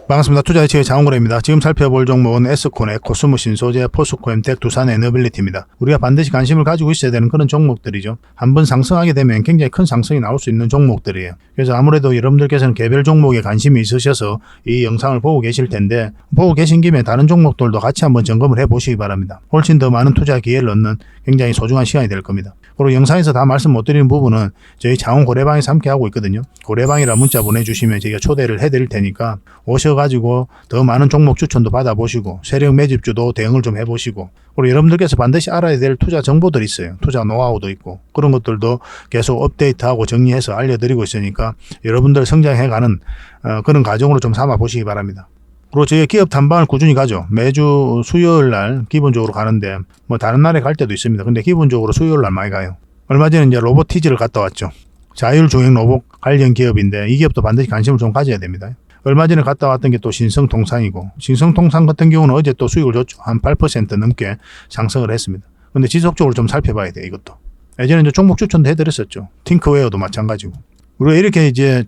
반갑습니다. 투자이치의 장원구래입니다. 지금 살펴볼 종목은 에스코넥, 코스모 신소재, 포스코엠텍, 두산 에너빌리티입니다. 우리가 반드시 관심을 가지고 있어야 되는 그런 종목들이죠. 한번 상승하게 되면 굉장히 큰 상승이 나올 수 있는 종목들이에요. 그래서 아무래도 여러분들께서는 개별 종목에 관심이 있으셔서 이 영상을 보고 계실 텐데, 보고 계신 김에 다른 종목들도 같이 한번 점검을 해보시기 바랍니다. 훨씬 더 많은 투자 기회를 얻는 굉장히 소중한 시간이 될 겁니다. 그리고 영상에서 다 말씀 못 드리는 부분은 저희 장원고래방에서 함께 하고 있거든요. 고래방이라 문자 보내주시면 저희가 초대를 해드릴 테니까 오셔가지고 더 많은 종목 추천도 받아보시고 세력 매집주도 대응을 좀 해보시고, 그리고 여러분들께서 반드시 알아야 될 투자 정보들이 있어요. 투자 노하우도 있고 그런 것들도 계속 업데이트하고 정리해서 알려드리고 있으니까 여러분들 성장해가는 그런 과정으로 좀 삼아 보시기 바랍니다. 그리고 저희가 기업 탐방을 꾸준히 가죠. 매주 수요일 날 기본적으로 가는데, 뭐 다른 날에 갈 때도 있습니다. 근데 기본적으로 수요일 날 많이 가요. 얼마 전에 이제 로보티즈를 갔다 왔죠. 자율주행 로봇 관련 기업인데 이 기업도 반드시 관심을 좀 가져야 됩니다. 얼마 전에 갔다 왔던 게 또 신성통상이고, 신성통상 같은 경우는 어제 또 수익을 줬죠. 한 8% 넘게 상승을 했습니다. 근데 지속적으로 좀 살펴봐야 돼요, 이것도. 예전에 이제 종목 추천도 해드렸었죠. 팅크웨어도 마찬가지고. 우리가 이렇게 이제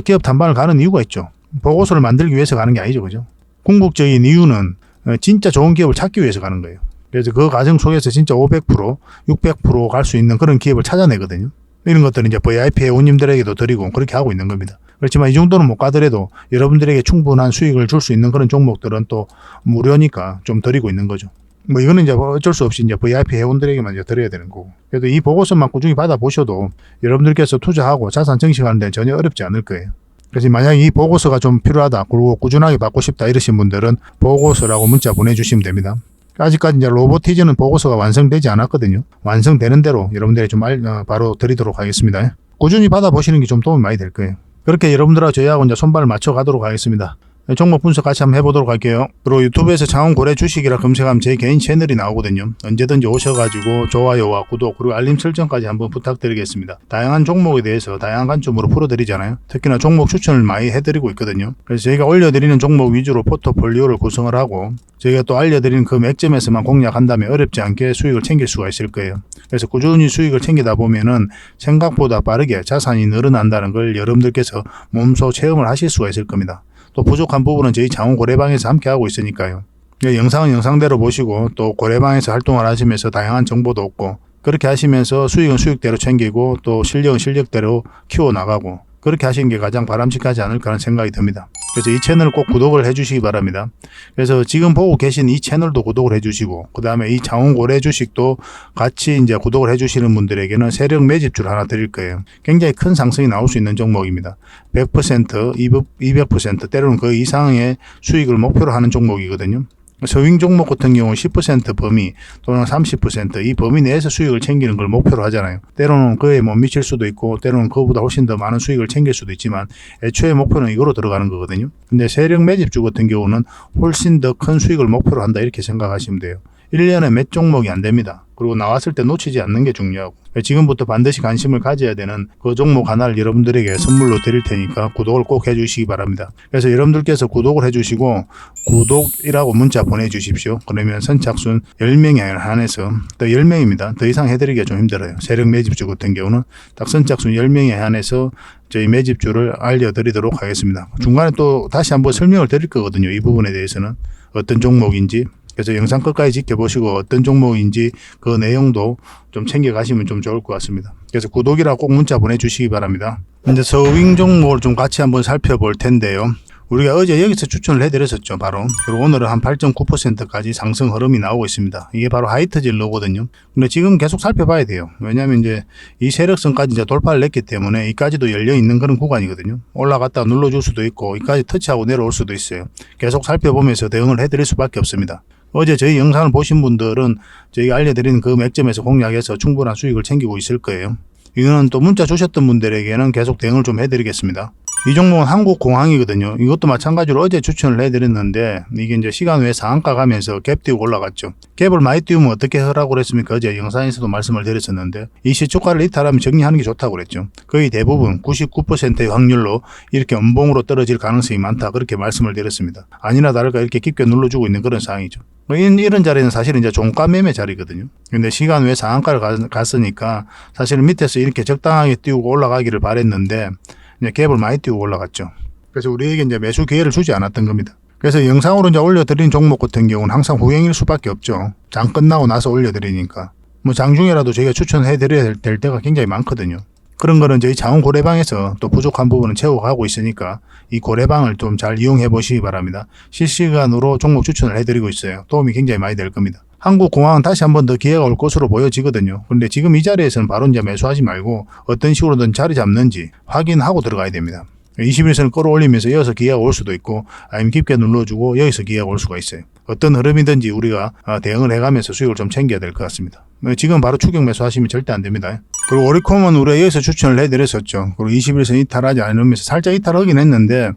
기업 탐방을 가는 이유가 있죠. 보고서를 만들기 위해서 가는 게 아니죠, 그죠? 궁극적인 이유는 진짜 좋은 기업을 찾기 위해서 가는 거예요. 그래서 그 과정 속에서 진짜 500%, 600% 갈 수 있는 그런 기업을 찾아내거든요. 이런 것들은 이제 VIP 회원님들에게도 드리고 그렇게 하고 있는 겁니다. 그렇지만 이 정도는 못 가더라도 여러분들에게 충분한 수익을 줄 수 있는 그런 종목들은 또 무료니까 좀 드리고 있는 거죠. 뭐 이거는 이제 어쩔 수 없이 이제 VIP 회원들에게만 이제 드려야 되는 거고. 그래도 이 보고서만 꾸준히 받아보셔도 여러분들께서 투자하고 자산 증식하는 데 전혀 어렵지 않을 거예요. 그래서 만약에 이 보고서가 좀 필요하다, 그리고 꾸준하게 받고 싶다 이러신 분들은 보고서라고 문자 보내주시면 됩니다. 아직까지 이제 로보티즈는 보고서가 완성되지 않았거든요. 완성되는 대로 여러분들이 좀 바로 드리도록 하겠습니다. 꾸준히 받아보시는 게 좀 도움이 많이 될 거예요. 그렇게 여러분들하고 저희하고 이제 손발을 맞춰 가도록 하겠습니다. 종목 분석 같이 한번 해보도록 할게요. 그리고 유튜브에서 장원고래 주식이라 검색하면 제 개인 채널이 나오거든요. 언제든지 오셔가지고 좋아요와 구독 그리고 알림 설정까지 한번 부탁드리겠습니다. 다양한 종목에 대해서 다양한 관점으로 풀어드리잖아요. 특히나 종목 추천을 많이 해드리고 있거든요. 그래서 저희가 올려드리는 종목 위주로 포트폴리오를 구성을 하고, 저희가 또 알려드리는 그 맥점에서만 공략한다면 어렵지 않게 수익을 챙길 수가 있을 거예요. 그래서 꾸준히 수익을 챙기다 보면은 생각보다 빠르게 자산이 늘어난다는 걸 여러분들께서 몸소 체험을 하실 수가 있을 겁니다. 또 부족한 부분은 저희 장원고래방에서 함께 하고 있으니까요. 영상은 영상대로 보시고 또 고래방에서 활동을 하시면서 다양한 정보도 얻고, 그렇게 하시면서 수익은 수익대로 챙기고 또 실력은 실력대로 키워나가고, 그렇게 하시는 게 가장 바람직하지 않을까 하는 생각이 듭니다. 그래서 이 채널을 꼭 구독을 해주시기 바랍니다. 그래서 지금 보고 계신 이 채널도 구독을 해주시고, 그 다음에 이 장원고래 주식도 같이 이제 구독을 해주시는 분들에게는 세력 매집주를 하나 드릴 거예요. 굉장히 큰 상승이 나올 수 있는 종목입니다. 100%, 200%, 때로는 그 이상의 수익을 목표로 하는 종목이거든요. 서윙 종목 같은 경우는 10% 범위 또는 30% 이 범위 내에서 수익을 챙기는 걸 목표로 하잖아요. 때로는 그에 못 미칠 수도 있고 때로는 그보다 훨씬 더 많은 수익을 챙길 수도 있지만 애초에 목표는 이거로 들어가는 거거든요. 근데 세력 매집주 같은 경우는 훨씬 더 큰 수익을 목표로 한다 이렇게 생각하시면 돼요. 1년에 몇 종목이 안 됩니다. 그리고 나왔을 때 놓치지 않는 게 중요하고, 지금부터 반드시 관심을 가져야 되는 그 종목 하나를 여러분들에게 선물로 드릴 테니까 구독을 꼭 해주시기 바랍니다. 그래서 여러분들께서 구독을 해주시고 구독이라고 문자 보내주십시오. 그러면 선착순 10명에 한해서, 또 10명입니다. 더 이상 해드리기가 좀 힘들어요. 세력 매집주 같은 경우는 딱 선착순 10명에 한해서 저희 매집주를 알려드리도록 하겠습니다. 중간에 또 다시 한번 설명을 드릴 거거든요. 이 부분에 대해서는 어떤 종목인지. 그래서 영상 끝까지 지켜보시고 어떤 종목인지 그 내용도 좀 챙겨가시면 좀 좋을 것 같습니다. 그래서 구독이라고 꼭 문자 보내주시기 바랍니다. 이제 서윙 종목을 좀 같이 한번 살펴볼 텐데요. 우리가 어제 여기서 추천을 해드렸었죠, 바로. 그리고 오늘은 한 8.9%까지 상승 흐름이 나오고 있습니다. 이게 바로 하이트 진로거든요. 근데 지금 계속 살펴봐야 돼요. 왜냐하면 이제 이 세력선까지 이제 돌파를 했기 때문에 이까지도 열려 있는 그런 구간이거든요. 올라갔다 눌러줄 수도 있고, 이까지 터치하고 내려올 수도 있어요. 계속 살펴보면서 대응을 해드릴 수밖에 없습니다. 어제 저희 영상을 보신 분들은 저희가 알려드리는 그 맥점에서 공략해서 충분한 수익을 챙기고 있을 거예요. 이거는 또 문자 주셨던 분들에게는 계속 대응을 좀 해드리겠습니다. 이 종목은 한국공항이거든요. 이것도 마찬가지로 어제 추천을 해드렸는데 이게 이제 시간 외에 상한가 가면서 갭 띄우고 올라갔죠. 갭을 많이 띄우면 어떻게 하라고 그랬습니까? 어제 영상에서도 말씀을 드렸었는데 이 시초가를 이탈하면 정리하는 게 좋다고 그랬죠. 거의 대부분 99%의 확률로 이렇게 음봉으로 떨어질 가능성이 많다 그렇게 말씀을 드렸습니다. 아니나 다를까 이렇게 깊게 눌러주고 있는 그런 상황이죠. 이런 자리는 사실은 이제 종가 매매 자리거든요. 근데 시간 외에 상한가를 갔으니까 사실은 밑에서 이렇게 적당하게 띄우고 올라가기를 바랬는데 이제 갭을 많이 띄우고 올라갔죠. 그래서 우리에게 이제 매수 기회를 주지 않았던 겁니다. 그래서 영상으로 이제 올려드린 종목 같은 경우는 항상 후행일 수밖에 없죠. 장 끝나고 나서 올려드리니까. 뭐 장중에라도 저희가 추천해드려야 될 때가 굉장히 많거든요. 그런 거는 저희 자원 고래방에서 또 부족한 부분은 채워가고 있으니까 이 고래방을 좀 잘 이용해 보시기 바랍니다. 실시간으로 종목 추천을 해드리고 있어요. 도움이 굉장히 많이 될 겁니다. 한국공항은 다시 한번 더 기회가 올 것으로 보여지거든요. 그런데 지금 이 자리에서는 바로 이제 매수하지 말고 어떤 식으로든 자리 잡는지 확인하고 들어가야 됩니다. 21선을 끌어올리면서 이어서 기회가 올 수도 있고 아니면 깊게 눌러주고 여기서 기회가 올 수가 있어요. 어떤 흐름이든지 우리가 대응을 해가면서 수익을 좀 챙겨야 될 것 같습니다. 지금 바로 추격 매수하시면 절대 안 됩니다. 그리고 오리콤은 우리가 여기서 추천을 해드렸었죠. 그리고 21선 이탈하지 않으면서 살짝 이탈하긴 했는데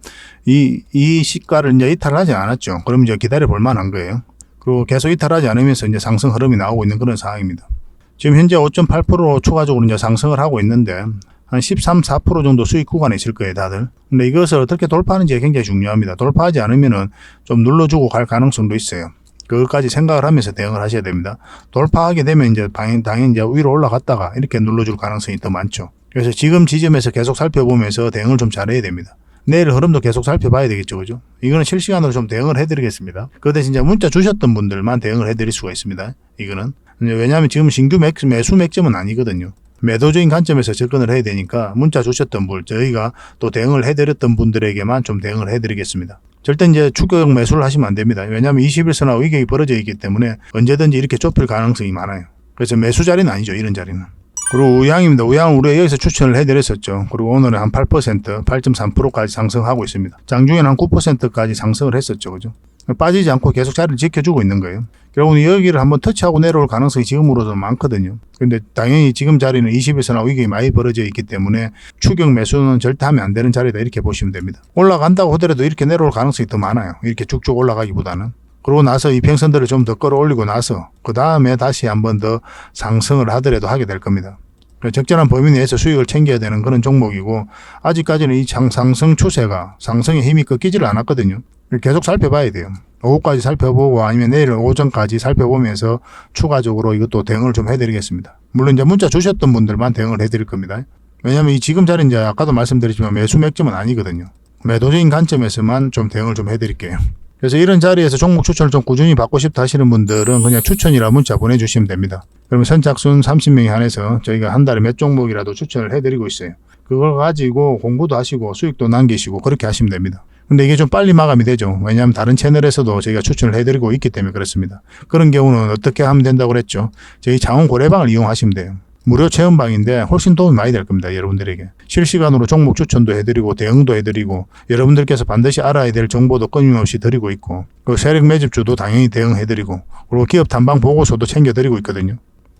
이 시가를 이제 이탈하지 않았죠. 그럼 이제 기다려 볼 만한 거예요. 그리고 계속 이탈하지 않으면서 이제 상승 흐름이 나오고 있는 그런 상황입니다. 지금 현재 5.8% 추가적으로 이제 상승을 하고 있는데 한 13, 4% 정도 수익 구간에 있을 거예요, 다들. 근데 이것을 어떻게 돌파하는지가 굉장히 중요합니다. 돌파하지 않으면은 좀 눌러주고 갈 가능성도 있어요. 그것까지 생각을 하면서 대응을 하셔야 됩니다. 돌파하게 되면 이제 당연히 이제 위로 올라갔다가 이렇게 눌러줄 가능성이 더 많죠. 그래서 지금 지점에서 계속 살펴보면서 대응을 좀 잘해야 됩니다. 내일 흐름도 계속 살펴봐야 되겠죠, 그죠? 이거는 실시간으로 좀 대응을 해드리겠습니다. 그 대신 이제 문자 주셨던 분들만 대응을 해드릴 수가 있습니다. 이거는. 왜냐하면 지금 신규 매수 맥점은 아니거든요. 매도적인 관점에서 접근을 해야 되니까 문자 주셨던 분, 저희가 또 대응을 해드렸던 분들에게만 좀 대응을 해드리겠습니다. 절대 이제 추격 매수를 하시면 안 됩니다. 왜냐하면 21선하고 위격이 벌어져 있기 때문에 언제든지 이렇게 좁힐 가능성이 많아요. 그래서 매수 자리는 아니죠, 이런 자리는. 그리고 우양입니다. 우양은 우리가 여기서 추천을 해드렸었죠. 그리고 오늘은 한 8%, 8.3%까지 상승하고 있습니다. 장중에는 한 9%까지 상승을 했었죠, 그죠? 빠지지 않고 계속 자리를 지켜주고 있는 거예요. 결국은 여기를 한번 터치하고 내려올 가능성이 지금으로도 많거든요. 근데 당연히 지금 자리는 21선하고 위격이 많이 벌어져 있기 때문에 추격 매수는 절대 하면 안 되는 자리다 이렇게 보시면 됩니다. 올라간다고 하더라도 이렇게 내려올 가능성이 더 많아요. 이렇게 쭉쭉 올라가기보다는. 그러고 나서 이 평선들을 좀 더 끌어올리고 나서 그 다음에 다시 한번 더 상승을 하더라도 하게 될 겁니다. 적절한 범위 내에서 수익을 챙겨야 되는 그런 종목이고 아직까지는 이 상승 추세가 상승의 힘이 꺾이지를 않았거든요. 계속 살펴봐야 돼요. 오후까지 살펴보고 아니면 내일 오전까지 살펴보면서 추가적으로 이것도 대응을 좀 해드리겠습니다. 물론 이제 문자 주셨던 분들만 대응을 해드릴 겁니다. 왜냐하면 이 지금 자리는 이제 아까도 말씀드렸지만 매수 맥점은 아니거든요. 매도적인 관점에서만 좀 대응을 좀 해드릴게요. 그래서 이런 자리에서 종목 추천을 좀 꾸준히 받고 싶다 하시는 분들은 그냥 추천이라 문자 보내주시면 됩니다. 그러면 선착순 30명에 한해서 저희가 한 달에 몇 종목이라도 추천을 해드리고 있어요. 그걸 가지고 공부도 하시고 수익도 남기시고 그렇게 하시면 됩니다. 근데 이게 좀 빨리 마감이 되죠. 왜냐하면 다른 채널에서도 저희가 추천을 해드리고 있기 때문에 그렇습니다. 그런 경우는 어떻게 하면 된다고 그랬죠? 저희 자원 고래방을 이용하시면 돼요. 무료 체험방인데 훨씬 도움이 많이 될 겁니다. 여러분들에게. 실시간으로 종목 추천도 해드리고 대응도 해드리고 여러분들께서 반드시 알아야 될 정보도 끊임없이 드리고 있고 그 세력 매집주도 당연히 대응해드리고 그리고 기업 탐방 보고서도 챙겨드리고 있거든요.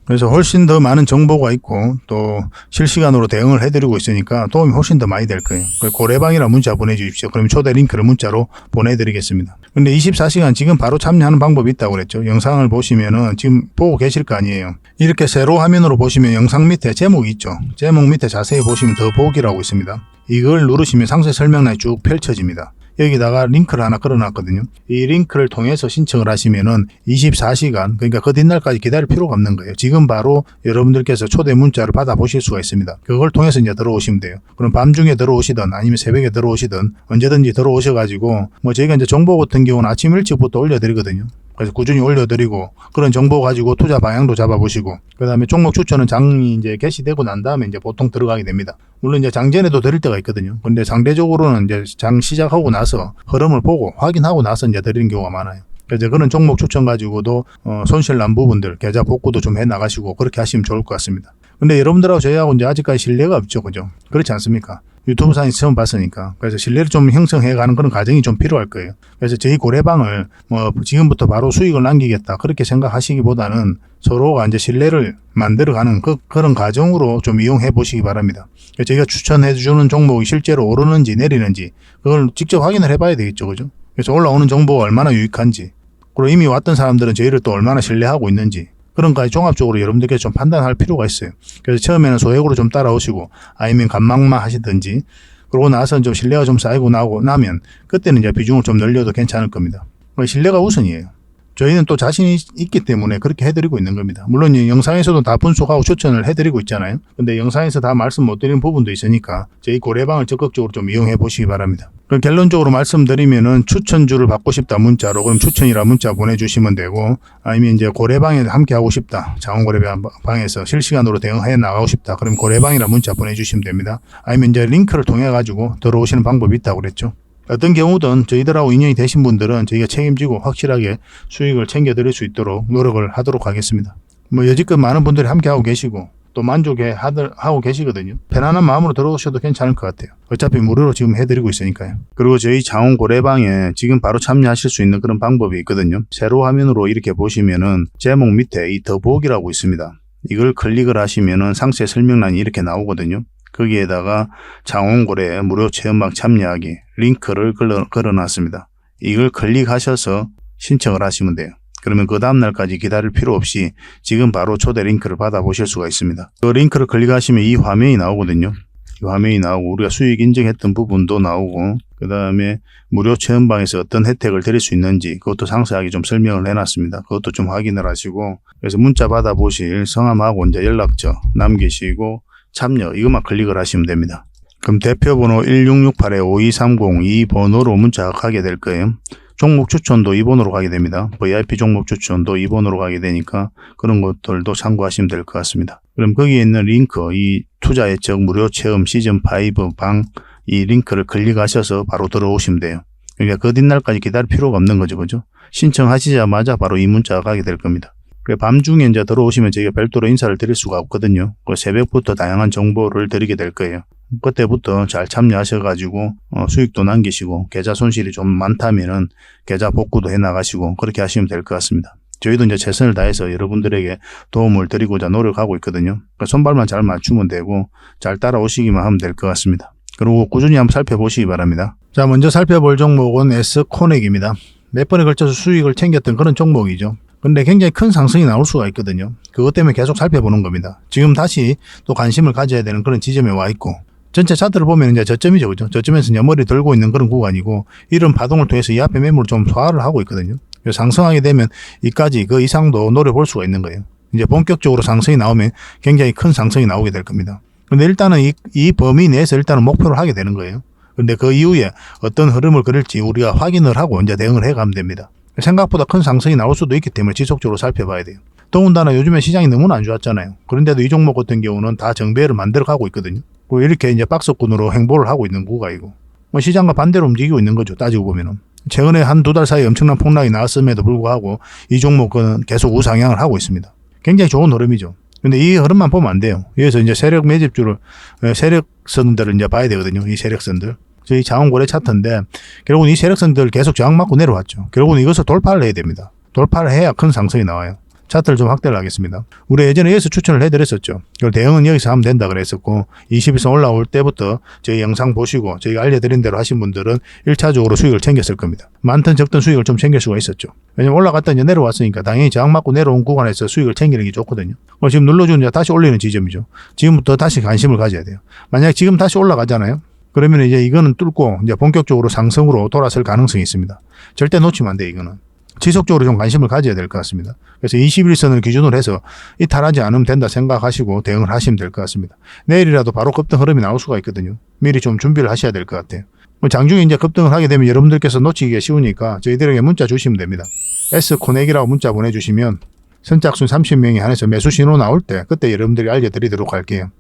그래서 훨씬 더 많은 정보가 있고 또 실시간으로 대응을 해드리고 있으니까 도움이 훨씬 더 많이 될 거예요. 고래방이라 문자 보내주십시오. 그럼 초대 링크를 문자로 보내드리겠습니다. 근데 24시간 지금 바로 참여하는 방법이 있다고 그랬죠. 영상을 보시면은 지금 보고 계실 거 아니에요. 이렇게 세로 화면으로 보시면 영상 밑에 제목이 있죠. 제목 밑에 자세히 보시면 더 보기라고 있습니다. 이걸 누르시면 상세 설명란이 쭉 펼쳐집니다. 여기다가 링크를 하나 걸어놨거든요. 이 링크를 통해서 신청을 하시면은 24시간, 그러니까 그 뒷날까지 기다릴 필요가 없는 거예요. 지금 바로 여러분들께서 초대 문자를 받아보실 수가 있습니다. 그걸 통해서 이제 들어오시면 돼요. 그럼 밤중에 들어오시든 아니면 새벽에 들어오시든 언제든지 들어오셔가지고 저희가 이제 정보 같은 경우는 아침 일찍부터 올려드리거든요. 그래서 꾸준히 올려드리고 그런 정보 가지고 투자 방향도 잡아보시고 그 다음에 종목 추천은 장이 이제 개시되고 난 다음에 이제 보통 들어가게 됩니다. 물론 이제 장전에도 드릴 때가 있거든요. 근데 상대적으로는 이제 장 시작하고 나서 흐름을 보고 확인하고 나서 이제 드리는 경우가 많아요. 그래서 그런 종목 추천 가지고도 손실 난 부분들 계좌 복구도 좀 해 나가시고 그렇게 하시면 좋을 것 같습니다. 근데 여러분들하고 저희하고 이제 아직까지 신뢰가 없죠, 그죠? 그렇지 않습니까? 유튜브상에서 처음 봤으니까. 그래서 신뢰를 좀 형성해가는 그런 과정이 좀 필요할 거예요. 그래서 저희 고래방을 지금부터 바로 수익을 남기겠다 그렇게 생각하시기보다는 서로가 이제 신뢰를 만들어가는 그런 과정으로 좀 이용해 보시기 바랍니다. 저희가 추천해주는 종목이 실제로 오르는지 내리는지 그걸 직접 확인을 해봐야 되겠죠, 그죠? 그래서 올라오는 정보가 얼마나 유익한지 그리고 이미 왔던 사람들은 저희를 또 얼마나 신뢰하고 있는지 그런 거까지 종합적으로 여러분들께서 좀 판단할 필요가 있어요. 그래서 처음에는 소액으로 좀 따라오시고 아니면 간막만 하시든지 그러고 나서 좀 신뢰가 좀 쌓이고 나면 그때는 이제 비중을 좀 늘려도 괜찮을 겁니다. 신뢰가 우선이에요. 저희는 또 자신이 있기 때문에 그렇게 해드리고 있는 겁니다. 물론 이 영상에서도 다 분석하고 추천을 해드리고 있잖아요. 근데 영상에서 다 말씀 못 드리는 부분도 있으니까 저희 고래방을 적극적으로 좀 이용해 보시기 바랍니다. 그럼 결론적으로 말씀드리면은 추천주를 받고 싶다 문자로 그럼 추천이라 문자 보내주시면 되고, 아니면 이제 고래방에 함께 하고 싶다, 장원고래방에서 실시간으로 대응해 나가고 싶다, 그럼 고래방이라 문자 보내주시면 됩니다. 아니면 이제 링크를 통해 가지고 들어오시는 방법이 있다고 그랬죠. 어떤 경우든 저희들하고 인연이 되신 분들은 저희가 책임지고 확실하게 수익을 챙겨드릴 수 있도록 노력을 하도록 하겠습니다. 뭐 여지껏 많은 분들이 함께 하고 계시고 또 만족해 하고 계시거든요. 편안한 마음으로 들어오셔도 괜찮을 것 같아요. 어차피 무료로 지금 해드리고 있으니까요. 그리고 저희 장원 고래방에 지금 바로 참여하실 수 있는 그런 방법이 있거든요. 세로 화면으로 이렇게 보시면은 제목 밑에 이 더보기라고 있습니다. 이걸 클릭을 하시면은 상세 설명란이 이렇게 나오거든요. 거기에다가 장원고래 무료 체험방 참여하기 링크를 걸어놨습니다. 이걸 클릭하셔서 신청을 하시면 돼요. 그러면 그 다음날까지 기다릴 필요 없이 지금 바로 초대 링크를 받아보실 수가 있습니다. 그 링크를 클릭하시면 이 화면이 나오거든요. 이 화면이 나오고 우리가 수익 인증했던 부분도 나오고, 그 다음에 무료 체험방에서 어떤 혜택을 드릴 수 있는지 그것도 상세하게 좀 설명을 해놨습니다. 그것도 좀 확인을 하시고, 그래서 문자 받아보실 성함하고 이제 연락처 남기시고 참여 이것만 클릭을 하시면 됩니다. 그럼 대표번호 1668-5230 이 번호로 문자가 가게 될 거예요. 종목 추천도 이 번호로 가게 됩니다. VIP 종목 추천도 이 번호로 가게 되니까 그런 것들도 참고하시면 될 것 같습니다. 그럼 거기에 있는 링크, 이 투자 예측 무료 체험 시즌5 방 이 링크를 클릭하셔서 바로 들어오시면 돼요. 그러니까 그 뒷날까지 기다릴 필요가 없는 거죠. 그죠? 신청하시자마자 바로 이 문자가 가게 될 겁니다. 밤중에 이제 들어오시면 저희가 별도로 인사를 드릴 수가 없거든요. 새벽부터 다양한 정보를 드리게 될 거예요. 그때부터 잘 참여하셔가지고 수익도 남기시고 계좌 손실이 좀 많다면은 계좌 복구도 해 나가시고 그렇게 하시면 될 것 같습니다. 저희도 이제 최선을 다해서 여러분들에게 도움을 드리고자 노력하고 있거든요. 손발만 잘 맞추면 되고 잘 따라오시기만 하면 될 것 같습니다. 그리고 꾸준히 한번 살펴보시기 바랍니다. 자, 먼저 살펴볼 종목은 S코넥입니다. 몇 번에 걸쳐서 수익을 챙겼던 그런 종목이죠. 근데 굉장히 큰 상승이 나올 수가 있거든요. 그것 때문에 계속 살펴보는 겁니다. 지금 다시 또 관심을 가져야 되는 그런 지점에 와 있고, 전체 차트를 보면 이제 저점이죠. 그죠? 저점에서 이제 머리 들고 있는 그런 구간이고, 이런 파동을 통해서 이 앞에 매물을 좀 소화를 하고 있거든요. 상승하게 되면 이까지 그 이상도 노려볼 수가 있는 거예요. 이제 본격적으로 상승이 나오면 굉장히 큰 상승이 나오게 될 겁니다. 근데 일단은 이 범위 내에서 일단은 목표를 하게 되는 거예요. 근데 그 이후에 어떤 흐름을 그릴지 우리가 확인을 하고 이제 대응을 해가면 됩니다. 생각보다 큰 상승이 나올 수도 있기 때문에 지속적으로 살펴봐야 돼요. 더군다나 요즘에 시장이 너무나 안 좋았잖아요. 그런데도 이 종목 같은 경우는 다 정배를 만들어 가고 있거든요. 이렇게 이제 박스권으로 행보를 하고 있는 구간이고, 시장과 반대로 움직이고 있는 거죠. 따지고 보면은. 최근에 한 두 달 사이에 엄청난 폭락이 나왔음에도 불구하고 이 종목은 계속 우상향을 하고 있습니다. 굉장히 좋은 흐름이죠. 근데 이 흐름만 보면 안 돼요. 여기서 이제 세력 매집주를, 세력선들을 이제 봐야 되거든요. 이 세력선들. 저희 장원고래 차트인데, 결국은 이 세력선들 계속 저항 맞고 내려왔죠. 결국은 이것을 돌파를 해야 됩니다. 돌파를 해야 큰 상승이 나와요. 차트를 좀 확대를 하겠습니다. 우리 예전에 여기서 추천을 해드렸었죠. 대응은 여기서 하면 된다 그랬었고, 21선 올라올 때부터 저희 영상 보시고 저희가 알려드린 대로 하신 분들은 1차적으로 수익을 챙겼을 겁니다. 많든 적든 수익을 좀 챙길 수가 있었죠. 왜냐면 올라갔다 이제 내려왔으니까 당연히 저항 맞고 내려온 구간에서 수익을 챙기는 게 좋거든요. 지금 눌러주는 이제 다시 올리는 지점이죠. 지금부터 다시 관심을 가져야 돼요. 만약에 지금 다시 올라가잖아요. 그러면 이제 이거는 뚫고 이제 본격적으로 상승으로 돌아설 가능성이 있습니다. 절대 놓치면 안 돼요, 이거는. 지속적으로 좀 관심을 가져야 될 것 같습니다. 그래서 21선을 기준으로 해서 이탈하지 않으면 된다 생각하시고 대응을 하시면 될 것 같습니다. 내일이라도 바로 급등 흐름이 나올 수가 있거든요. 미리 좀 준비를 하셔야 될 것 같아요. 장중에 이제 급등을 하게 되면 여러분들께서 놓치기가 쉬우니까 저희들에게 문자 주시면 됩니다. S코넥이라고 문자 보내주시면 선착순 30명이 한해서 매수 신호 나올 때 그때 여러분들이 알려드리도록 할게요.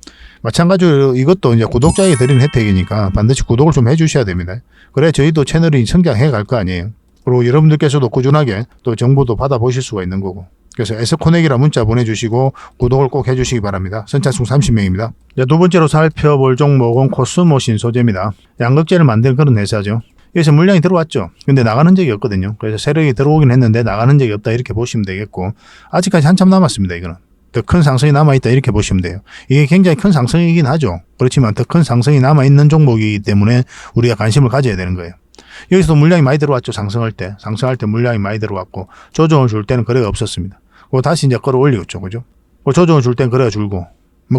마찬가지로 이것도 이제 구독자에게 드리는 혜택이니까 반드시 구독을 좀 해주셔야 됩니다. 그래 저희도 채널이 성장해 갈 거 아니에요. 그리고 여러분들께서도 꾸준하게 또 정보도 받아보실 수가 있는 거고. 그래서 S코넥이라 문자 보내주시고 구독을 꼭 해주시기 바랍니다. 선착순 30명입니다. 두 번째로 살펴볼 종목은 코스모신 소재입니다. 양극재를 만드는 그런 회사죠. 여기서 물량이 들어왔죠. 근데 나가는 적이 없거든요. 그래서 세력이 들어오긴 했는데 나가는 적이 없다 이렇게 보시면 되겠고, 아직까지 한참 남았습니다. 이거는 더 큰 상승이 남아있다 이렇게 보시면 돼요. 이게 굉장히 큰 상승이긴 하죠. 그렇지만 더 큰 상승이 남아있는 종목이기 때문에 우리가 관심을 가져야 되는 거예요. 여기서도 물량이 많이 들어왔죠. 상승할 때 물량이 많이 들어왔고, 조정을 줄 때는 거래가 없었습니다. 다시 이제 끌어올리겠죠. 그죠? 조정을 줄 때는 거래가 줄고,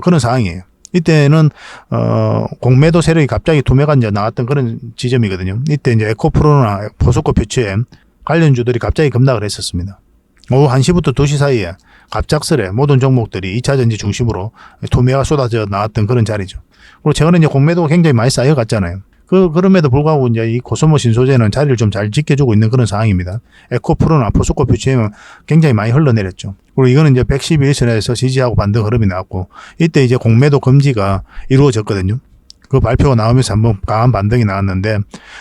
그런 상황이에요. 이때는, 공매도 세력이 갑자기 투매가 이제 나왔던 그런 지점이거든요. 이때 이제 에코프로나 포스코 퓨처엠 관련주들이 갑자기 급락을 했었습니다. 오후 1시부터 2시 사이에 갑작스레 모든 종목들이 2차전지 중심으로 투매가 쏟아져 나왔던 그런 자리죠. 그리고 최근에 이제 공매도가 굉장히 많이 쌓여갔잖아요. 그럼에도 불구하고 이제 이 코스모 신소재는 자리를 좀 잘 지켜주고 있는 그런 상황입니다. 에코프로나 포스코 퓨처엠은 굉장히 많이 흘러내렸죠. 그리고 이거는 이제 111선에서 지지하고 반등 흐름이 나왔고, 이때 이제 공매도 금지가 이루어졌거든요. 그 발표가 나오면서 한번 강한 반등이 나왔는데,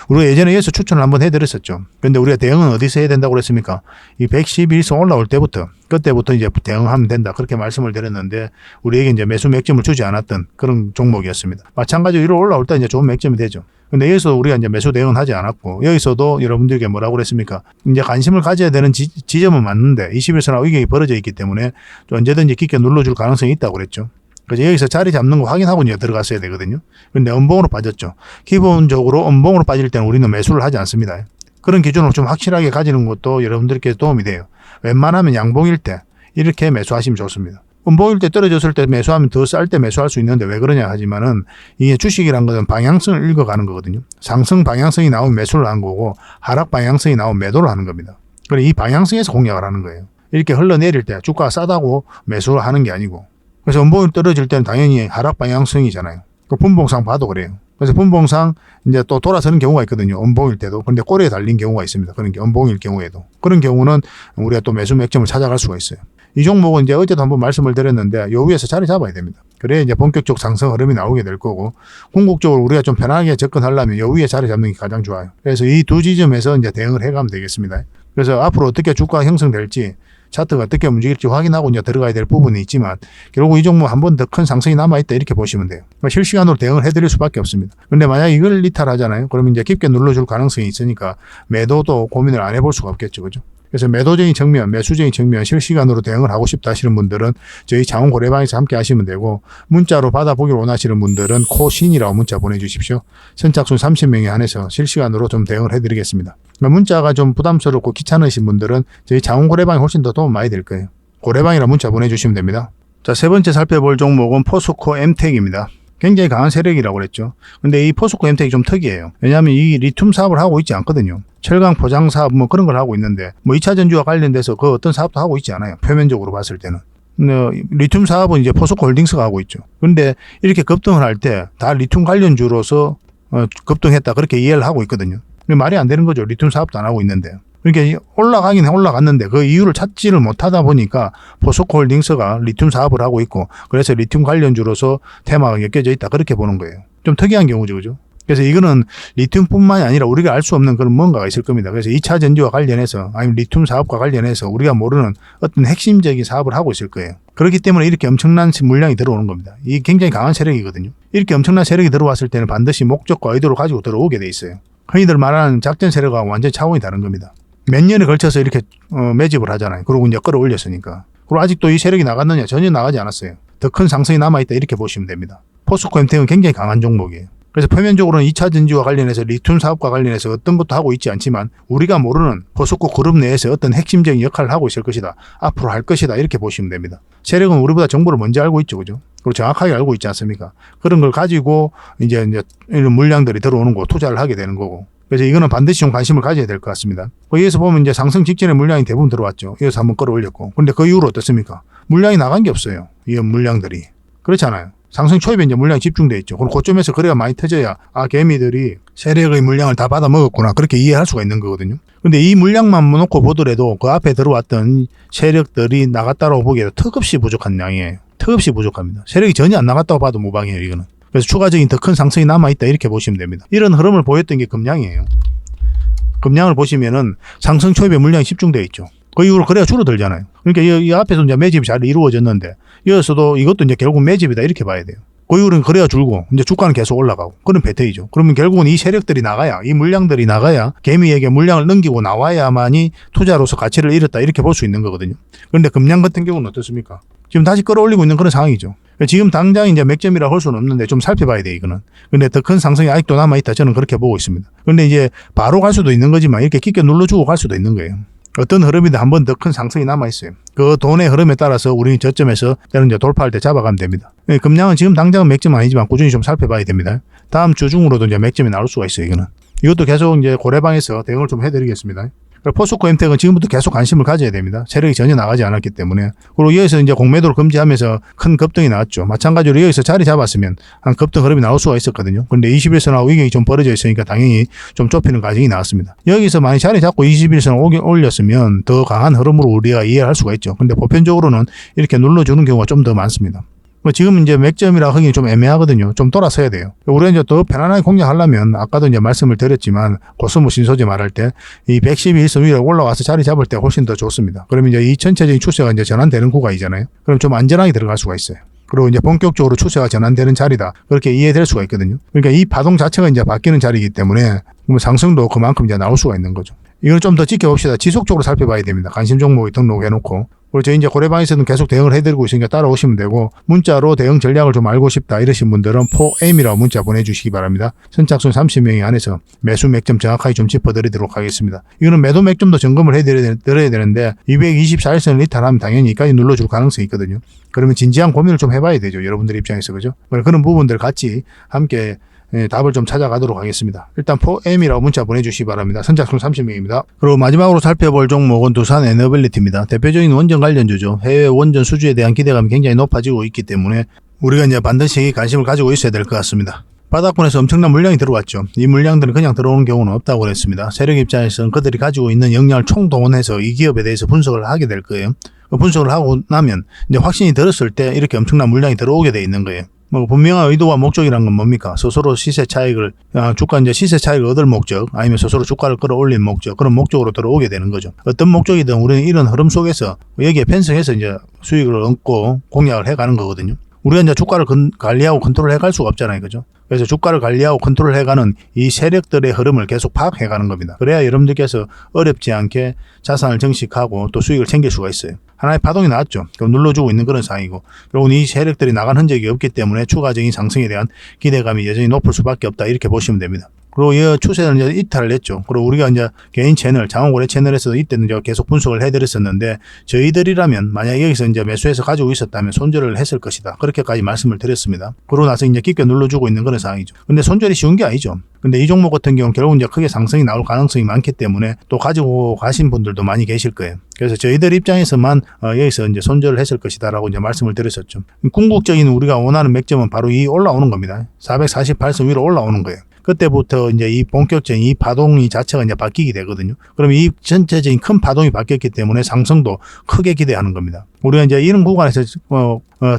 우리가 예전에 여기서 추천을 한번 해드렸었죠. 근데 우리가 대응은 어디서 해야 된다고 그랬습니까? 이 111선 올라올 때부터, 그때부터 이제 대응하면 된다. 그렇게 말씀을 드렸는데, 우리에게 이제 매수 맥점을 주지 않았던 그런 종목이었습니다. 마찬가지로 위로 올라올 때 이제 좋은 맥점이 되죠. 근데 여기서 우리가 이제 매수 대응은 하지 않았고, 여기서도 여러분들에게 뭐라고 그랬습니까? 이제 관심을 가져야 되는 지점은 맞는데, 21선하고 이게 벌어져 있기 때문에 언제든지 깊게 눌러줄 가능성이 있다고 그랬죠. 그래서 여기서 자리 잡는 거 확인하고 이제 들어갔어야 되거든요. 근데 음봉으로 빠졌죠. 기본적으로 음봉으로 빠질 때는 우리는 매수를 하지 않습니다. 그런 기준을 좀 확실하게 가지는 것도 여러분들께 도움이 돼요. 웬만하면 양봉일 때 이렇게 매수하시면 좋습니다. 음봉일 때 떨어졌을 때 매수하면 더 쌀 때 매수할 수 있는데 왜 그러냐 하지만은, 이게 주식이란 것은 방향성을 읽어가는 거거든요. 상승 방향성이 나오면 매수를 하는 거고, 하락 방향성이 나오면 매도를 하는 겁니다. 그래, 이 방향성에서 공략을 하는 거예요. 이렇게 흘러내릴 때 주가가 싸다고 매수를 하는 게 아니고, 그래서 음봉이 떨어질 때는 당연히 하락 방향성이잖아요. 그 분봉상 봐도 그래요. 그래서 분봉상 이제 또 돌아서는 경우가 있거든요. 음봉일 때도. 근데 꼬리에 달린 경우가 있습니다. 그런 게 음봉일 경우에도. 그런 경우는 우리가 또 매수 맥점을 찾아갈 수가 있어요. 이 종목은 이제 어제도 한번 말씀을 드렸는데, 요 위에서 자리 잡아야 됩니다. 그래야 이제 본격적 상승 흐름이 나오게 될 거고, 궁극적으로 우리가 좀 편하게 접근하려면 요 위에 자리 잡는 게 가장 좋아요. 그래서 이 두 지점에서 이제 대응을 해가면 되겠습니다. 그래서 앞으로 어떻게 주가가 형성될지, 차트가 어떻게 움직일지 확인하고 이제 들어가야 될 부분이 있지만, 결국 이 종목 한 번 더 큰 상승이 남아있다 이렇게 보시면 돼요. 실시간으로 대응을 해드릴 수밖에 없습니다. 근데 만약 이걸 이탈하잖아요. 그러면 이제 깊게 눌러줄 가능성이 있으니까 매도도 고민을 안 해볼 수가 없겠죠. 그죠? 그래서 매도적인 측면, 매수적인 측면 실시간으로 대응을 하고 싶다 하시는 분들은 저희 장원 고래방에서 함께 하시면 되고, 문자로 받아보기를 원하시는 분들은 코신이라고 문자 보내주십시오. 선착순 30명에 한해서 실시간으로 좀 대응을 해드리겠습니다. 문자가 좀 부담스럽고 귀찮으신 분들은 저희 장원 고래방이 훨씬 더 도움 많이 될 거예요. 고래방이라 문자 보내주시면 됩니다. 자, 세 번째 살펴볼 종목은 포스코 엠텍입니다. 굉장히 강한 세력이라고 그랬죠. 근데 이 포스코 엠텍이 좀 특이해요. 왜냐하면 이 리튬 사업을 하고 있지 않거든요. 철강 포장 사업 뭐 그런 걸 하고 있는데, 뭐 2차 전지와 관련돼서 그 어떤 사업도 하고 있지 않아요. 표면적으로 봤을 때는. 리튬 사업은 이제 포스코 홀딩스가 하고 있죠. 근데 이렇게 급등을 할 때 다 리튬 관련주로서 급등했다, 그렇게 이해를 하고 있거든요. 말이 안 되는 거죠. 리튬 사업도 안 하고 있는데. 그러니까 올라가긴 올라갔는데 그 이유를 찾지를 못하다 보니까 포스코 홀딩스가 리튬 사업을 하고 있고, 그래서 리튬 관련주로서 테마가 엮여져 있다, 그렇게 보는 거예요. 좀 특이한 경우죠. 그죠? 그래서 이거는 리튬뿐만이 아니라 우리가 알 수 없는 그런 뭔가가 있을 겁니다. 그래서 2차 전지와 관련해서, 아니면 리튬 사업과 관련해서 우리가 모르는 어떤 핵심적인 사업을 하고 있을 거예요. 그렇기 때문에 이렇게 엄청난 물량이 들어오는 겁니다. 이게 굉장히 강한 세력이거든요. 이렇게 엄청난 세력이 들어왔을 때는 반드시 목적과 의도를 가지고 들어오게 돼 있어요. 흔히들 말하는 작전 세력하고 완전히 차원이 다른 겁니다. 몇 년에 걸쳐서 이렇게 매집을 하잖아요. 그리고 이제 끌어올렸으니까. 그리고 아직도 이 세력이 나갔느냐? 전혀 나가지 않았어요. 더 큰 상승이 남아있다, 이렇게 보시면 됩니다. 포스코 엠텍은 굉장히 강한 종목이에요. 그래서 표면적으로는 2차 전지와 관련해서 리튬 사업과 관련해서 어떤 것도 하고 있지 않지만, 우리가 모르는 포스코 그룹 내에서 어떤 핵심적인 역할을 하고 있을 것이다, 앞으로 할 것이다, 이렇게 보시면 됩니다. 세력은 우리보다 정보를 먼저 알고 있죠. 그죠? 그리고 정확하게 알고 있지 않습니까? 그런 걸 가지고 이제 이런 물량들이 들어오는 거 투자를 하게 되는 거고. 그래서 이거는 반드시 좀 관심을 가져야 될 것 같습니다. 여기에서 보면 이제 상승 직전에 물량이 대부분 들어왔죠. 여기서 한번 끌어올렸고. 근데 그 이후로 어떻습니까? 물량이 나간 게 없어요. 이 물량들이. 그렇잖아요. 상승 초입에 이제 물량이 집중돼 있죠. 그리고 고점에서 거래가 많이 터져야, 아, 개미들이 세력의 물량을 다 받아 먹었구나, 그렇게 이해할 수가 있는 거거든요. 근데 이 물량만 놓고 보더라도 그 앞에 들어왔던 세력들이 나갔다고 보기에도 턱없이 부족한 양이에요. 턱없이 부족합니다. 세력이 전혀 안 나갔다고 봐도 무방해요, 이거는. 그래서 추가적인 더 큰 상승이 남아있다, 이렇게 보시면 됩니다. 이런 흐름을 보였던 게 금량이에요. 금량을 보시면은 상승 초입에 물량이 집중되어 있죠. 그 이후로 거래가 줄어들잖아요. 그러니까 이 앞에서 이제 매집이 잘 이루어졌는데, 여기서도 이것도 이제 결국 매집이다, 이렇게 봐야 돼요. 그 이후로는 거래가 줄고 이제 주가는 계속 올라가고, 그런 패턴이죠. 그러면 결국은 이 세력들이 나가야, 이 물량들이 나가야 개미에게 물량을 넘기고 나와야만이 투자로서 가치를 잃었다, 이렇게 볼 수 있는 거거든요. 그런데 금량 같은 경우는 어떻습니까? 지금 다시 끌어올리고 있는 그런 상황이죠. 지금 당장 이제 맥점이라 할 수는 없는데 좀 살펴봐야 돼, 이거는. 근데 더 큰 상승이 아직도 남아있다, 저는 그렇게 보고 있습니다. 근데 이제 바로 갈 수도 있는 거지만 이렇게 깊게 눌러주고 갈 수도 있는 거예요. 어떤 흐름이든 한 번 더 큰 상승이 남아있어요. 그 돈의 흐름에 따라서 우리는 저점에서 때는 이제 돌파할 때 잡아가면 됩니다. 금량은 지금 당장은 맥점은 아니지만 꾸준히 좀 살펴봐야 됩니다. 다음 주 중으로도 이제 맥점이 나올 수가 있어요, 이거는. 이것도 계속 이제 고래방에서 대응을 좀 해드리겠습니다. 포스코 엠텍은 지금부터 계속 관심을 가져야 됩니다. 세력이 전혀 나가지 않았기 때문에. 그리고 여기서 이제 공매도를 금지하면서 큰 급등이 나왔죠. 마찬가지로 여기서 자리 잡았으면 한 급등 흐름이 나올 수가 있었거든요. 그런데 21선하고 위경이 좀 벌어져 있으니까 당연히 좀 좁히는 과정이 나왔습니다. 여기서 많이 자리 잡고 21선 올렸으면 더 강한 흐름으로 우리가 이해할 수가 있죠. 근데 보편적으로는 이렇게 눌러주는 경우가 좀 더 많습니다. 지금 이제 맥점이라 하기 좀 애매하거든요. 좀 돌아서야 돼요. 우리가 이제 더 편안하게 공략하려면 아까도 이제 말씀을 드렸지만 코스모 신소재 말할 때 이 112일선 위로 올라와서 자리 잡을 때 훨씬 더 좋습니다. 그러면 이제 이 전체적인 추세가 이제 전환되는 구간이잖아요. 그럼 좀 안전하게 들어갈 수가 있어요. 그리고 이제 본격적으로 추세가 전환되는 자리다. 그렇게 이해될 수가 있거든요. 그러니까 이 파동 자체가 이제 바뀌는 자리이기 때문에 상승도 그만큼 이제 나올 수가 있는 거죠. 이걸 좀 더 지켜봅시다. 지속적으로 살펴봐야 됩니다. 관심 종목이 등록해놓고. 그리고 저희 이제 고래방에서는 계속 대응을 해드리고 있으니까 따라오시면 되고, 문자로 대응 전략을 좀 알고 싶다 이러신 분들은 4M이라고 문자 보내주시기 바랍니다. 선착순 30명이 안에서 매수 맥점 정확하게 좀 짚어드리도록 하겠습니다. 이거는 매도 맥점도 점검을 해드려야 되는데 224일선을 이탈하면 당연히 여기까지 눌러줄 가능성이 있거든요. 그러면 진지한 고민을 좀 해봐야 되죠. 여러분들 입장에서. 그죠? 그런 부분들 같이 함께 답을 좀 찾아가도록 하겠습니다. 일단 4M이라고 문자 보내주시기 바랍니다. 선착순 30명입니다. 그리고 마지막으로 살펴볼 종목은 두산 에너빌리티입니다. 대표적인 원전 관련주죠. 해외 원전 수주에 대한 기대감이 굉장히 높아지고 있기 때문에 우리가 이제 반드시 관심을 가지고 있어야 될 것 같습니다. 바닥권에서 엄청난 물량이 들어왔죠. 이 물량들은 그냥 들어오는 경우는 없다고 그랬습니다. 세력 입장에서는 그들이 가지고 있는 역량을 총동원해서 이 기업에 대해서 분석을 하게 될 거예요. 분석을 하고 나면 이제 확신이 들었을 때 이렇게 엄청난 물량이 들어오게 돼 있는 거예요. 분명한 의도와 목적이란 건 뭡니까? 스스로 시세 차익을, 주가 이제 시세 차익을 얻을 목적, 아니면 스스로 주가를 끌어올린 목적, 그런 목적으로 들어오게 되는 거죠. 어떤 목적이든 우리는 이런 흐름 속에서 여기에 편성해서 이제 수익을 얻고 공략을 해가는 거거든요. 우리가 이제 주가를 관리하고 컨트롤 해갈 수가 없잖아요. 그죠? 그래서 주가를 관리하고 컨트롤 해가는 이 세력들의 흐름을 계속 파악해가는 겁니다. 그래야 여러분들께서 어렵지 않게 자산을 정식하고 또 수익을 챙길 수가 있어요. 하나의 파동이 나왔죠. 그럼 눌러주고 있는 그런 상황이고, 그리고 이 세력들이 나간 흔적이 없기 때문에 추가적인 상승에 대한 기대감이 여전히 높을 수밖에 없다. 이렇게 보시면 됩니다. 그리고 이 추세는 이제 이탈을 했죠. 그리고 우리가 이제 개인 채널, 장원고래 채널에서 이때는 이제 계속 분석을 해드렸었는데, 저희들이라면 만약 여기서 이제 매수해서 가지고 있었다면 손절을 했을 것이다. 그렇게까지 말씀을 드렸습니다. 그러고 나서 이제 깊게 눌러주고 있는 그런 상황이죠. 근데 손절이 쉬운 게 아니죠. 근데 이 종목 같은 경우는 결국 이제 크게 상승이 나올 가능성이 많기 때문에 또 가지고 가신 분들도 많이 계실 거예요. 그래서 저희들 입장에서만 여기서 이제 손절을 했을 것이다라고 이제 말씀을 드렸었죠. 궁극적인 우리가 원하는 맥점은 바로 이 올라오는 겁니다. 448선 위로 올라오는 거예요. 그때부터 이제 이 본격적인 이 파동이 자체가 이제 바뀌게 되거든요. 그럼 이 전체적인 큰 파동이 바뀌었기 때문에 상승도 크게 기대하는 겁니다. 우리가 이제 이런 구간에서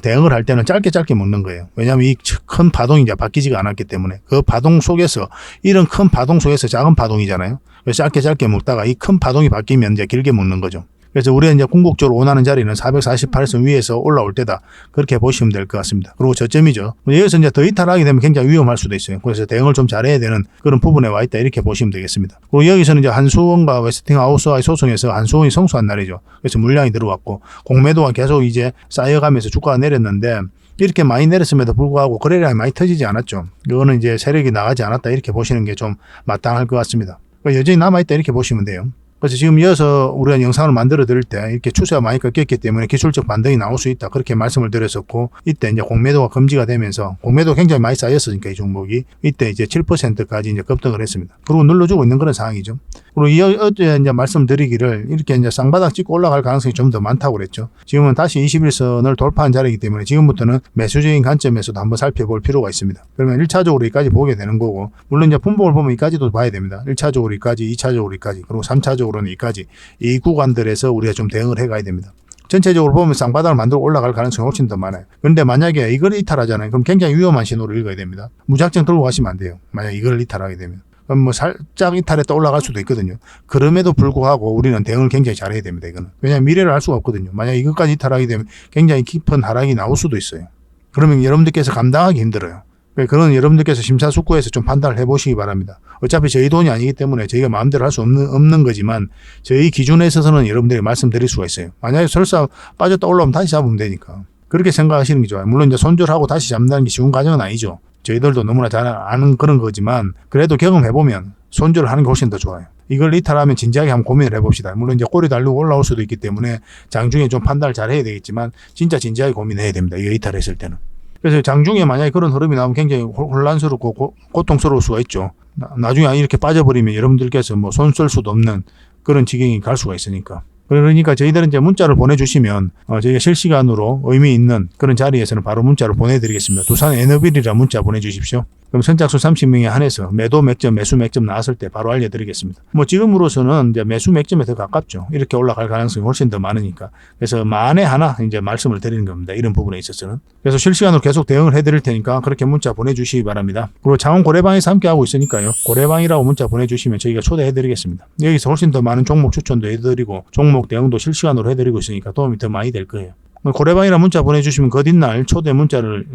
대응을 할 때는 짧게 먹는 거예요. 왜냐하면 이 큰 파동이 이제 바뀌지가 않았기 때문에 그 파동 속에서 이런 큰 파동 속에서 작은 파동이잖아요. 그래서 짧게 먹다가 이 큰 파동이 바뀌면 이제 길게 먹는 거죠. 그래서 우리가 이제 궁극적으로 원하는 자리는 448선 위에서 올라올 때다. 그렇게 보시면 될 것 같습니다. 그리고 저점이죠. 여기서 이제 더 이탈하게 되면 굉장히 위험할 수도 있어요. 그래서 대응을 좀 잘해야 되는 그런 부분에 와 있다. 이렇게 보시면 되겠습니다. 그리고 여기서는 이제 한수원과 웨스팅하우스와의 소송에서 한수원이 성수한 날이죠. 그래서 물량이 들어왔고 공매도가 계속 이제 쌓여가면서 주가가 내렸는데, 이렇게 많이 내렸음에도 불구하고 거래량이 많이 터지지 않았죠. 이거는 이제 세력이 나가지 않았다. 이렇게 보시는 게 좀 마땅할 것 같습니다. 그러니까 여전히 남아있다. 이렇게 보시면 돼요. 그래서 지금 이어서 우리가 영상을 만들어 드릴 때 이렇게 추세가 많이 꺾였기 때문에 기술적 반등이 나올 수 있다. 그렇게 말씀을 드렸었고, 이때 이제 공매도가 금지가 되면서 공매도 굉장히 많이 쌓였으니까 이 종목이 이때 이제 7%까지 이제 급등을 했습니다. 그리고 눌러주고 있는 그런 상황이죠. 그리고 어제 이제 말씀드리기를 이렇게 이제 쌍바닥 찍고 올라갈 가능성이 좀 더 많다고 그랬죠. 지금은 다시 21선을 돌파한 자리이기 때문에 지금부터는 매수적인 관점에서도 한번 살펴볼 필요가 있습니다. 그러면 1차적으로 여기까지 보게 되는 거고, 물론 이제 분봉을 보면 여기까지도 봐야 됩니다. 1차적으로 여기까지, 2차적으로 여기까지, 그리고 3차적으로는 여기까지, 이 구간들에서 우리가 좀 대응을 해가야 됩니다. 전체적으로 보면 쌍바닥을 만들고 올라갈 가능성이 훨씬 더 많아요. 그런데 만약에 이걸 이탈하잖아요. 그럼 굉장히 위험한 신호를 읽어야 됩니다. 무작정 들고 가시면 안 돼요. 만약 이걸 이탈하게 되면. 그럼 뭐 살짝 이탈했다 올라갈 수도 있거든요. 그럼에도 불구하고 우리는 대응을 굉장히 잘해야 됩니다. 이거는. 왜냐하면 미래를 알 수가 없거든요. 만약 이것까지 이탈하게 되면 굉장히 깊은 하락이 나올 수도 있어요. 그러면 여러분들께서 감당하기 힘들어요. 그런 여러분들께서 심사숙고해서 좀 판단을 해보시기 바랍니다. 어차피 저희 돈이 아니기 때문에 저희가 마음대로 할 수 없는 거지만, 저희 기준에 있어서는 여러분들에게 말씀드릴 수가 있어요. 만약에 설사 빠졌다 올라오면 다시 잡으면 되니까. 그렇게 생각하시는 게 좋아요. 물론 이제 손절하고 다시 잡는다는 게 쉬운 과정은 아니죠. 저희들도 너무나 잘 아는 그런 거지만, 그래도 경험해보면 손절을 하는 게 훨씬 더 좋아요. 이걸 이탈하면 진지하게 한번 고민을 해봅시다. 물론 이제 꼬리 달리고 올라올 수도 있기 때문에 장중에 좀 판단을 잘 해야 되겠지만, 진짜 진지하게 고민해야 됩니다. 이거 이탈했을 때는. 그래서 장중에 만약에 그런 흐름이 나오면 굉장히 혼란스럽고 고통스러울 수가 있죠. 나중에 이렇게 빠져버리면 여러분들께서 뭐 손 쓸 수도 없는 그런 지경이 갈 수가 있으니까. 그러니까 저희들은 이제 문자를 보내주시면 저희가 실시간으로 의미 있는 그런 자리에서는 바로 문자를 보내드리겠습니다. 두산 에너빌이라 문자 보내주십시오. 그럼 선착순 30명에 한해서 매도 맥점, 매수 맥점 나왔을 때 바로 알려드리겠습니다. 뭐 지금으로서는 이제 매수 맥점에 더 가깝죠. 이렇게 올라갈 가능성이 훨씬 더 많으니까. 그래서 만에 하나 이제 말씀을 드리는 겁니다. 이런 부분에 있어서는. 그래서 실시간으로 계속 대응을 해드릴 테니까 그렇게 문자 보내주시기 바랍니다. 그리고 창원 고래방에서 함께 하고 있으니까요. 고래방이라고 문자 보내주시면 저희가 초대해드리겠습니다. 여기서 훨씬 더 많은 종목 추천도 해드리고 종목 대응도 실시간으로 해드리고 있으니까 도움이 더 많이 될 거예요. 고래방이라 문자 보내주시면 그 뒷날 초대 문자를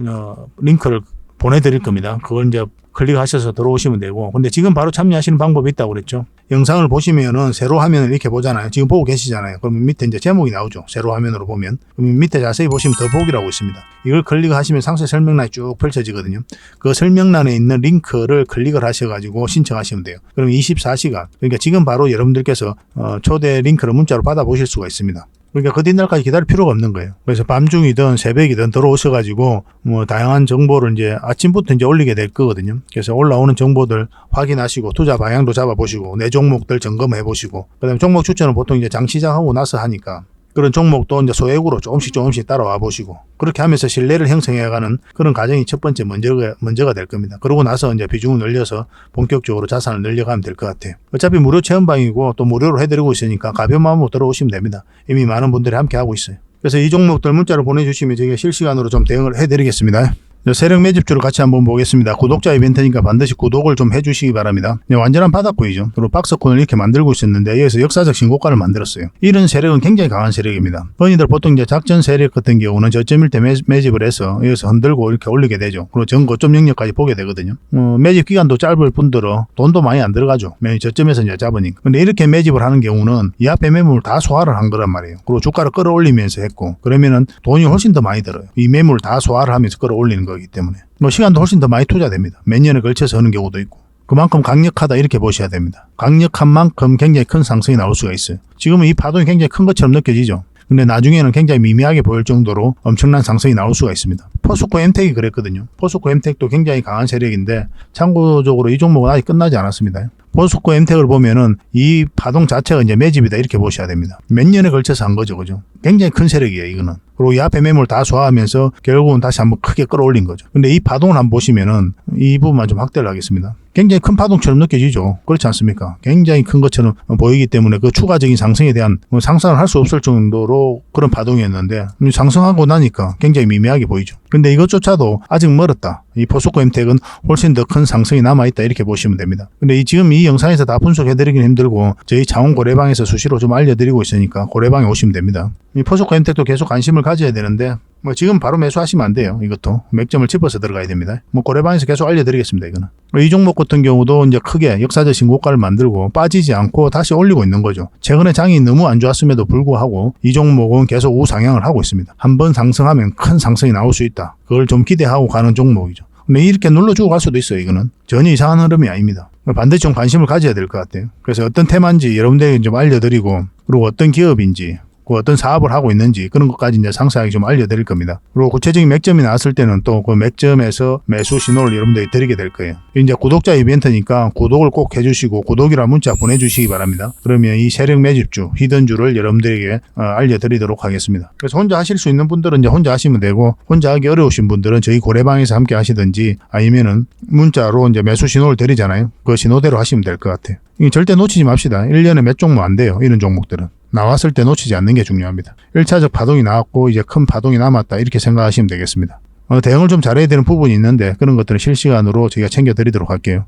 링크를 보내드릴 겁니다. 그걸 이제 클릭하셔서 들어오시면 되고, 근데 지금 바로 참여하시는 방법이 있다고 그랬죠. 영상을 보시면은 세로 화면을 이렇게 보잖아요. 지금 보고 계시잖아요. 그러면 밑에 이제 제목이 나오죠. 세로 화면으로 보면. 그러면 밑에 자세히 보시면 더보기라고 있습니다. 이걸 클릭하시면 상세 설명란이 쭉 펼쳐지거든요. 그 설명란에 있는 링크를 클릭을 하셔가지고 신청하시면 돼요. 그럼 24시간. 그러니까 지금 바로 여러분들께서 초대 링크를 문자로 받아보실 수가 있습니다. 그러니까 그 뒷날까지 기다릴 필요가 없는 거예요. 그래서 밤중이든 새벽이든 들어오셔가지고 뭐 다양한 정보를 이제 아침부터 이제 올리게 될 거거든요. 그래서 올라오는 정보들 확인하시고 투자 방향도 잡아보시고 내 종목들 점검해 보시고 그다음에 종목 추천은 보통 이제 장 시작하고 나서 하니까 그런 종목도 이제 소액으로 조금씩 따라와 보시고 그렇게 하면서 신뢰를 형성해가는 그런 과정이 첫 번째 먼저가 될 겁니다. 그러고 나서 이제 비중을 늘려서 본격적으로 자산을 늘려가면 될 것 같아요. 어차피 무료 체험방이고 또 무료로 해드리고 있으니까 가벼운 마음으로 들어오시면 됩니다. 이미 많은 분들이 함께 하고 있어요. 그래서 이 종목들 문자를 보내주시면 저희가 실시간으로 좀 대응을 해드리겠습니다. 세력 매집주를 같이 한번 보겠습니다. 구독자 이벤트니까 반드시 구독을 좀 해주시기 바랍니다. 완전한 바닥구이죠. 그리고 박스콘을 이렇게 만들고 있었는데 여기서 역사적 신고가를 만들었어요. 이런 세력은 굉장히 강한 세력입니다. 흔히들 보통 이제 작전 세력 같은 경우는 저점일 때 매집을 해서 여기서 흔들고 이렇게 올리게 되죠. 그리고 전고점 영역까지 보게 되거든요. 매집 기간도 짧을 뿐더러 돈도 많이 안 들어가죠. 저점에서 이제 잡으니까. 근데 이렇게 매집을 하는 경우는 이 앞에 매물을 다 소화를 한 거란 말이에요. 그리고 주가를 끌어올리면서 했고 그러면은 돈이 훨씬 더 많이 들어요. 이 매물을 다 소화를 하면서 끌어올리는 거기 때문에 뭐 시간도 훨씬 더 많이 투자됩니다. 몇 년에 걸쳐서 하는 경우도 있고 그만큼 강력하다 이렇게 보셔야 됩니다. 강력한 만큼 굉장히 큰 상승이 나올 수가 있어요. 지금은 이 파동이 굉장히 큰 것처럼 느껴지죠. 근데 나중에는 굉장히 미미하게 보일 정도로 엄청난 상승이 나올 수가 있습니다. 포스코 엠텍이 그랬거든요. 포스코 엠텍도 굉장히 강한 세력인데 참고적으로 이 종목은 아직 끝나지 않았습니다. 포스코 엠텍을 보면은 이 파동 자체가 이제 매집이다 이렇게 보셔야 됩니다. 몇 년에 걸쳐서 한 거죠, 그죠? 굉장히 큰 세력이에요, 이거는. 그리고 이 앞에 매물 다 소화하면서 결국은 다시 한번 크게 끌어올린 거죠. 근데 이 파동을 한번 보시면은 이 부분만 좀 확대를 하겠습니다. 굉장히 큰 파동처럼 느껴지죠. 그렇지 않습니까? 굉장히 큰 것처럼 보이기 때문에 그 추가적인 상승에 대한 상상을 할 수 없을 정도로 그런 파동이었는데 상승하고 나니까 굉장히 미미하게 보이죠. 근데 이것조차도 아직 멀었다. 이 포스코 엠텍은 훨씬 더 큰 상승이 남아있다 이렇게 보시면 됩니다. 근데 지금 이 영상에서 다 분석해드리긴 힘들고 저희 창원 고래방에서 수시로 좀 알려드리고 있으니까 고래방에 오시면 됩니다. 이 포스코 엠텍도 계속 관심을 가져야 되는데 뭐 지금 바로 매수하시면 안 돼요. 이것도 맥점을 짚어서 들어가야 됩니다. 뭐 고래방에서 계속 알려드리겠습니다. 이거는 이 종목 같은 경우도 이제 크게 역사적 신고가를 만들고 빠지지 않고 다시 올리고 있는 거죠. 최근에 장이 너무 안 좋았음에도 불구하고 이 종목은 계속 우상향을 하고 있습니다. 한번 상승하면 큰 상승이 나올 수 있다. 그걸 좀 기대하고 가는 종목이죠. 근데 이렇게 눌러주고 갈 수도 있어요. 이거는 전혀 이상한 흐름이 아닙니다. 반드시 좀 관심을 가져야 될 것 같아요. 그래서 어떤 테마인지 여러분들에게 좀 알려드리고 그리고 어떤 기업인지 어떤 사업을 하고 있는지 그런 것까지 이제 상세하게 좀 알려드릴 겁니다. 그리고 구체적인 맥점이 나왔을 때는 또 그 맥점에서 매수 신호를 여러분들이 드리게 될 거예요. 이제 구독자 이벤트니까 구독을 꼭 해주시고 구독이라 문자 보내주시기 바랍니다. 그러면 이 세력 매집주, 히든주를 여러분들에게 알려드리도록 하겠습니다. 그래서 혼자 하실 수 있는 분들은 이제 혼자 하시면 되고 혼자 하기 어려우신 분들은 저희 고래방에서 함께 하시든지 아니면은 문자로 이제 매수 신호를 드리잖아요. 그 신호대로 하시면 될 것 같아요. 절대 놓치지 맙시다. 1년에 몇 종목 안 돼요. 이런 종목들은. 나왔을 때 놓치지 않는 게 중요합니다. 1차적 파동이 나왔고 이제 큰 파동이 남았다 이렇게 생각하시면 되겠습니다. 대응을 좀 잘해야 되는 부분이 있는데 그런 것들은 실시간으로 저희가 챙겨드리도록 할게요.